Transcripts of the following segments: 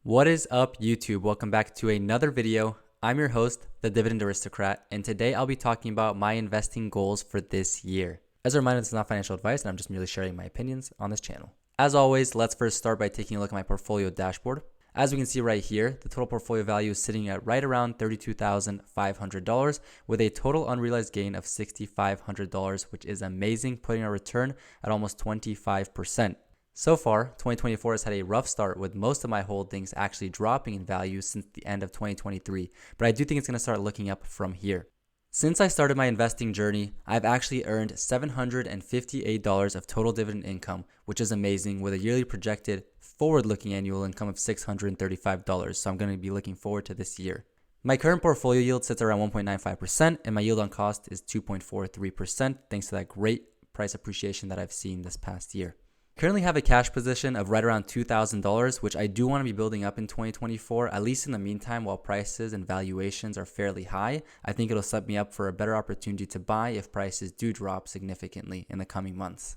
What is up, YouTube? Welcome back to another video. I'm your host, the Dividend Aristocrat, and today I'll be talking about my investing goals for this year. As a reminder, this is not financial advice, and I'm just merely sharing my opinions on this channel. As always, let's first start by taking a look at my portfolio dashboard. As we can see right here, the total portfolio value is sitting at right around $32,500 with a total unrealized gain of $6,500, which is amazing, putting our return at almost 25%. So far, 2024 has had a rough start with most of my holdings actually dropping in value since the end of 2023, but I do think it's going to start looking up from here. Since I started my investing journey, I've actually earned $758 of total dividend income, which is amazing, with a yearly projected forward-looking annual income of $635, so I'm going to be looking forward to this year. My current portfolio yield sits around 1.95%, and my yield on cost is 2.43%, thanks to that great price appreciation that I've seen this past year. Currently have a cash position of right around $2,000, which I do want to be building up in 2024, at least in the meantime while prices and valuations are fairly high. I think it'll set me up for a better opportunity to buy if prices do drop significantly in the coming months.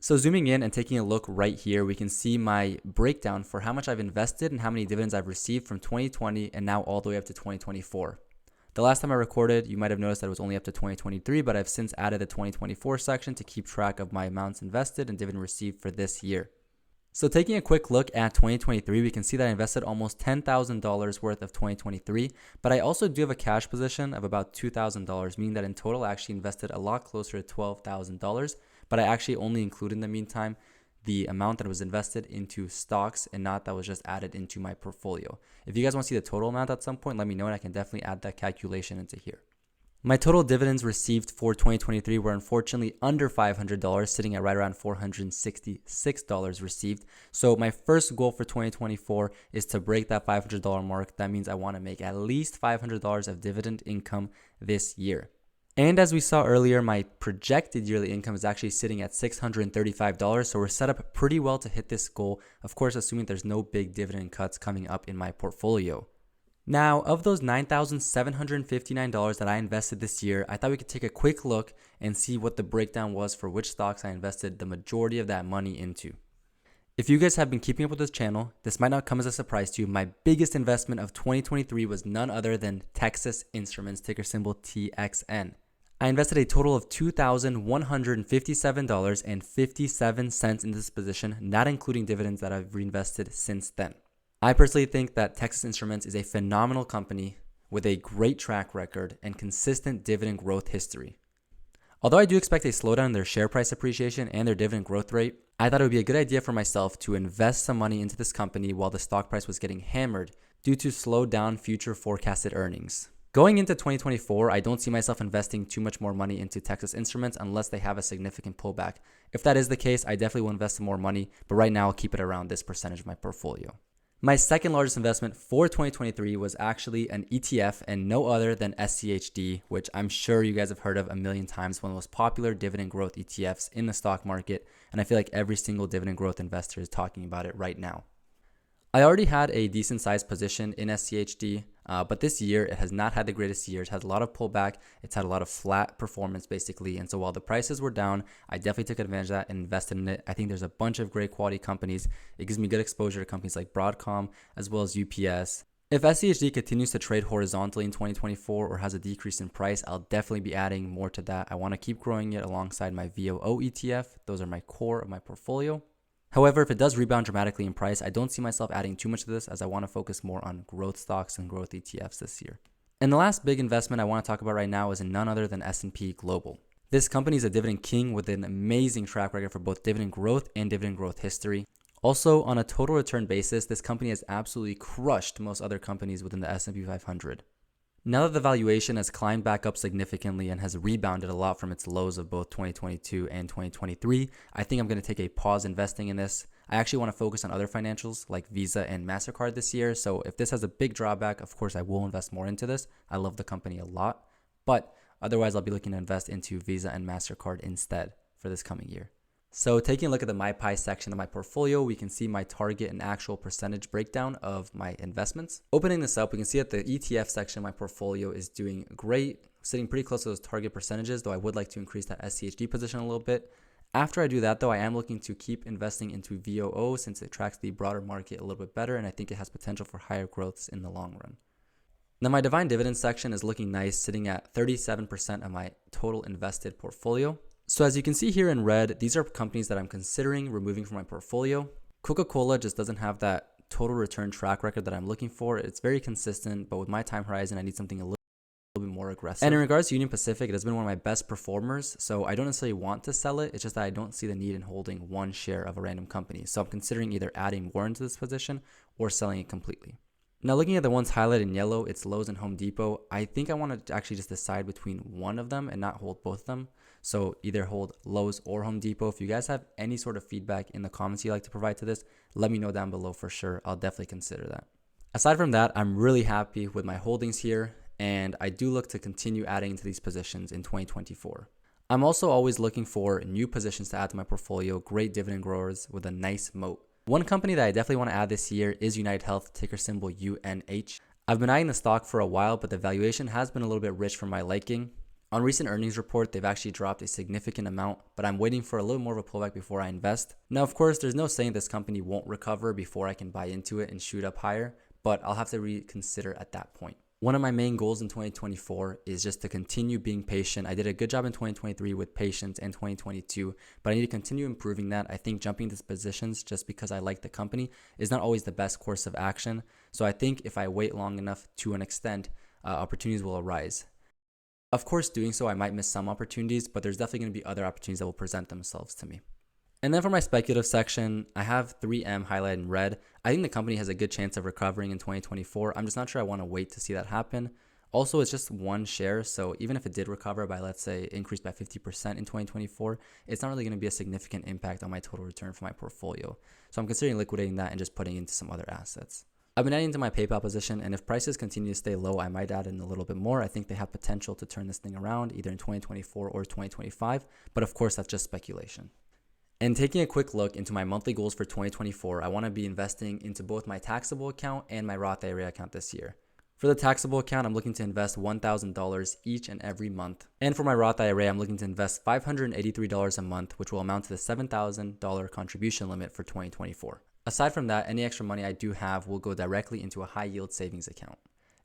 So zooming in and taking a look right here, we can see my breakdown for how much I've invested and how many dividends I've received from 2020 and now all the way up to 2024. The last time I recorded, you might have noticed that it was only up to 2023, but I've since added the 2024 section to keep track of my amounts invested and dividend received for this year. So taking a quick look at 2023, we can see that I invested almost $10,000 worth of 2023, but I also do have a cash position of about $2,000, meaning that in total I actually invested a lot closer to $12,000, but I actually only included in the meantime the amount that was invested into stocks and not that was just added into my portfolio. If you guys want to see the total amount at some point, let me know and I can definitely add that calculation into here. My total dividends received for 2023 were unfortunately under $500, sitting at right around $466 received. So my first goal for 2024 is to break that $500 mark. That means I want to make at least $500 of dividend income this year. And as we saw earlier, my projected yearly income is actually sitting at $635, so we're set up pretty well to hit this goal, of course assuming there's no big dividend cuts coming up in my portfolio. Now, of those $9,759 that I invested this year, I thought we could take a quick look and see what the breakdown was for which stocks I invested the majority of that money into. If you guys have been keeping up with this channel, this might not come as a surprise to you. My biggest investment of 2023 was none other than Texas Instruments, ticker symbol TXN. I invested a total of $2,157.57 in this position, not including dividends that I've reinvested since then. I personally think that Texas Instruments is a phenomenal company with a great track record and consistent dividend growth history. Although I do expect a slowdown in their share price appreciation and their dividend growth rate, I thought it would be a good idea for myself to invest some money into this company while the stock price was getting hammered due to slowed down future forecasted earnings. Going into 2024, I don't see myself investing too much more money into Texas Instruments unless they have a significant pullback. If that is the case, I definitely will invest some more money, but right now I'll keep it around this percentage of my portfolio. My second largest investment for 2023 was actually an ETF and no other than SCHD, which I'm sure you guys have heard of a million times, one of the most popular dividend growth ETFs in the stock market, and I feel like every single dividend growth investor is talking about it right now. I already had a decent sized position in SCHD, but this year it has not had the greatest year. It had a lot of pullback. It's had a lot of flat performance basically. And so while the prices were down, I definitely took advantage of that and invested in it. I think there's a bunch of great quality companies. It gives me good exposure to companies like Broadcom as well as UPS. If SCHD continues to trade horizontally in 2024 or has a decrease in price, I'll definitely be adding more to that. I want to keep growing it alongside my VOO ETF. Those are my core of my portfolio. However, if it does rebound dramatically in price, I don't see myself adding too much to this as I want to focus more on growth stocks and growth ETFs this year. And the last big investment I want to talk about right now is in none other than S&P Global. This company is a dividend king with an amazing track record for both dividend growth and dividend growth history. Also, on a total return basis, this company has absolutely crushed most other companies within the S&P 500. Now that the valuation has climbed back up significantly and has rebounded a lot from its lows of both 2022 and 2023, I think I'm going to take a pause investing in this. I actually want to focus on other financials like Visa and MasterCard this year. So if this has a big drawback, of course, I will invest more into this. I love the company a lot, but otherwise I'll be looking to invest into Visa and MasterCard instead for this coming year. So taking a look at the My Pie section of my portfolio, we can see my target and actual percentage breakdown of my investments. Opening this up, we can see that the ETF section of my portfolio is doing great, sitting pretty close to those target percentages, though I would like to increase that SCHD position a little bit. After I do that though, I am looking to keep investing into VOO since it tracks the broader market a little bit better and I think it has potential for higher growths in the long run. Now my Divine Dividend section is looking nice, sitting at 37% of my total invested portfolio. So as you can see here in red, these are companies that I'm considering removing from my portfolio. Coca-Cola just doesn't have that total return track record that I'm looking for. It's very consistent, but with my time horizon, I need something a little bit more aggressive. And in regards to Union Pacific, it has been one of my best performers, so I don't necessarily want to sell it. It's just that I don't see the need in holding one share of a random company. So I'm considering either adding more into this position or selling it completely. Now looking at the ones highlighted in yellow, it's Lowe's and Home Depot. I think I want to actually just decide between one of them and not hold both of them. So either hold Lowe's or Home Depot. If you guys have any sort of feedback in the comments you'd like to provide to this, let me know down below for sure. I'll definitely consider that. Aside from that, I'm really happy with my holdings here, and I do look to continue adding into these positions in 2024. I'm also always looking for new positions to add to my portfolio, great dividend growers with a nice moat. One company that I definitely want to add this year is United Health, ticker symbol UNH. I've been eyeing the stock for a while, but the valuation has been a little bit rich for my liking. On recent earnings report, they've actually dropped a significant amount, but I'm waiting for a little more of a pullback before I invest. Now, of course, there's no saying this company won't recover before I can buy into it and shoot up higher, but I'll have to reconsider at that point. One of my main goals in 2024 is just to continue being patient. I did a good job in 2023 with patience and 2022, but I need to continue improving that. I think jumping into positions just because I like the company is not always the best course of action. So I think if I wait long enough to an extent, opportunities will arise. Of course, doing so, I might miss some opportunities, but there's definitely going to be other opportunities that will present themselves to me. And then for my speculative section, I have 3M highlighted in red. I think the company has a good chance of recovering in 2024. I'm just not sure I want to wait to see that happen. Also, it's just one share, so even if it did recover by, let's say, increase by 50% in 2024, it's not really going to be a significant impact on my total return for my portfolio. So I'm considering liquidating that and just putting into some other assets. I've been adding into my PayPal position, and if prices continue to stay low, I might add in a little bit more. I think they have potential to turn this thing around either in 2024 or 2025, but of course, that's just speculation. And taking a quick look into my monthly goals for 2024, I want to be investing into both my taxable account and my Roth IRA account this year. For the taxable account, I'm looking to invest $1,000 each and every month. And for my Roth IRA, I'm looking to invest $583 a month, which will amount to the $7,000 contribution limit for 2024. Aside from that, any extra money I do have will go directly into a high yield savings account.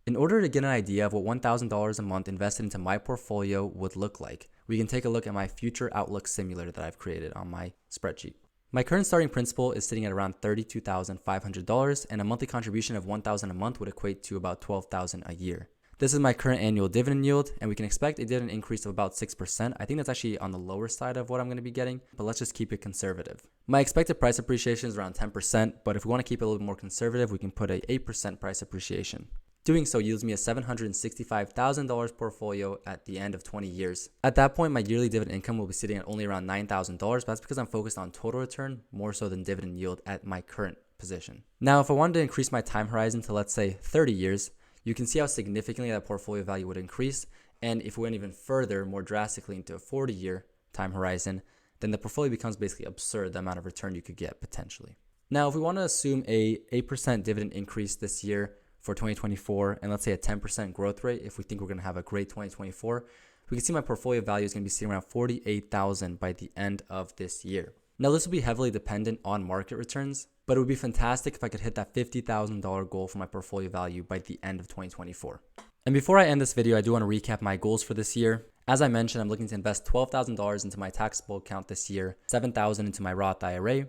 In order to get an idea of what $1,000 a month invested into my portfolio would look like, we can take a look at my future outlook simulator that I've created on my spreadsheet. My current starting principal is sitting at around $32,500, and a monthly contribution of $1,000 a month would equate to about $12,000 a year. This is my current annual dividend yield, and we can expect a dividend increase of about 6%. I think that's actually on the lower side of what I'm going to be getting, but let's just keep it conservative. My expected price appreciation is around 10%, but if we want to keep it a little bit more conservative, we can put a 8% price appreciation. Doing so yields me a $765,000 portfolio at the end of 20 years. At that point, my yearly dividend income will be sitting at only around $9,000, but that's because I'm focused on total return more so than dividend yield at my current position. Now, if I wanted to increase my time horizon to, let's say, 30 years, you can see how significantly that portfolio value would increase. And if we went even further, more drastically into a 40-year time horizon, then the portfolio becomes basically absurd, the amount of return you could get potentially. Now, if we want to assume a 8% dividend increase this year for 2024, and let's say a 10% growth rate, if we think we're going to have a great 2024, we can see my portfolio value is going to be sitting around $48,000 by the end of this year. Now, this will be heavily dependent on market returns, but it would be fantastic if I could hit that $50,000 goal for my portfolio value by the end of 2024. And before I end this video, I do want to recap my goals for this year. As I mentioned, I'm looking to invest $12,000 into my taxable account this year, $7,000 into my Roth IRA.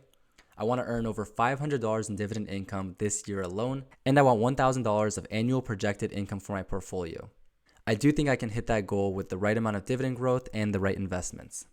I want to earn over $500 in dividend income this year alone, and I want $1,000 of annual projected income for my portfolio. I do think I can hit that goal with the right amount of dividend growth and the right investments.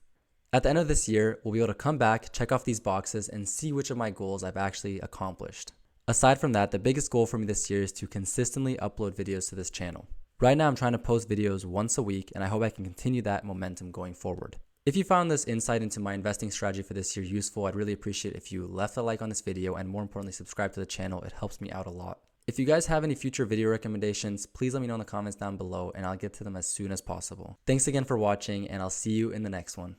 At the end of this year, we'll be able to come back, check off these boxes, and see which of my goals I've actually accomplished. Aside from that, the biggest goal for me this year is to consistently upload videos to this channel. Right now, I'm trying to post videos once a week, and I hope I can continue that momentum going forward. If you found this insight into my investing strategy for this year useful, I'd really appreciate if you left a like on this video and more importantly, subscribe to the channel. It helps me out a lot. If you guys have any future video recommendations, please let me know in the comments down below and I'll get to them as soon as possible. Thanks again for watching and I'll see you in the next one.